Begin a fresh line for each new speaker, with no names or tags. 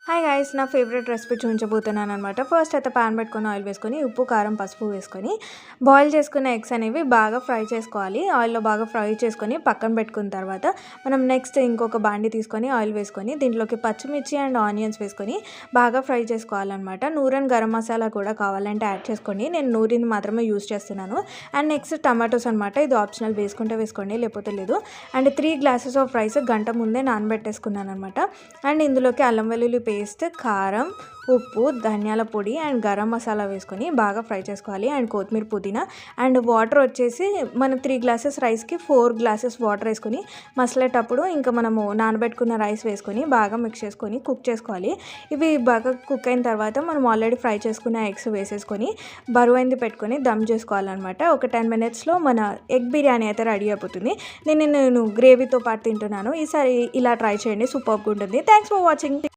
Hi guys, నా favourite recipe చూపించబోతున్నాను అనమాట. ఫస్ట్ అయితే పాన్ పెట్టుకొని ఆయిల్ వేసుకొని ఉప్పు కారం పసుపు వేసుకొని బాయిల్ చేసుకున్న ఎగ్స్ అనేవి బాగా ఫ్రై చేసుకోవాలి. ఆయిల్లో బాగా ఫ్రై చేసుకొని పక్కన పెట్టుకున్న తర్వాత మనం నెక్స్ట్ ఇంకొక బాండి తీసుకొని ఆయిల్ వేసుకొని దీంట్లోకి పచ్చిమిర్చి అండ్ ఆనియన్స్ వేసుకొని బాగా ఫ్రై చేసుకోవాలన్నమాట. నూరన్ గరం మసాలా కూడా కావాలంటే యాడ్ చేసుకోండి. నేను నూరిని మాత్రమే యూస్ చేస్తున్నాను. అండ్ నెక్స్ట్ టమాటోస్ అనమాట. ఇది ఆప్షనల్, వేసుకుంటే వేసుకోండి లేకపోతే లేదు. అండ్ 3 గ్లాసెస్ ఆఫ్ రైస్ గంట ముందే నానబెట్టేసుకున్నాను అనమాట. అండ్ ఇందులోకి అల్లం వెల్లుల్లి పేస్ట్, కారం, ఉప్పు, ధనియాల పొడి అండ్ గరం మసాలా వేసుకొని బాగా ఫ్రై చేసుకోవాలి. అండ్ కొత్తిమీర, పుదీనా అండ్ వాటర్ వచ్చేసి మనం 3 గ్లాసెస్ రైస్కి 4 గ్లాసెస్ వాటర్ వేసుకొని మసలేటప్పుడు ఇంకా మనము నానబెట్టుకున్న రైస్ వేసుకొని బాగా మిక్స్ చేసుకొని కుక్ చేసుకోవాలి. ఇవి బాగా కుక్ అయిన తర్వాత మనం ఆల్రెడీ ఫ్రై చేసుకున్న ఎగ్స్ వేసేసుకొని బరువైంది పెట్టుకొని దమ్ చేసుకోవాలన్నమాట. ఒక 10 మినిట్స్లో మన ఎగ్ బిర్యానీ అయితే రెడీ అయిపోతుంది. నేను గ్రేవీతో పాటు తింటున్నాను. ఈసారి ఇలా ట్రై చేయండి, సూపర్గా ఉంటుంది. Thanks for watching.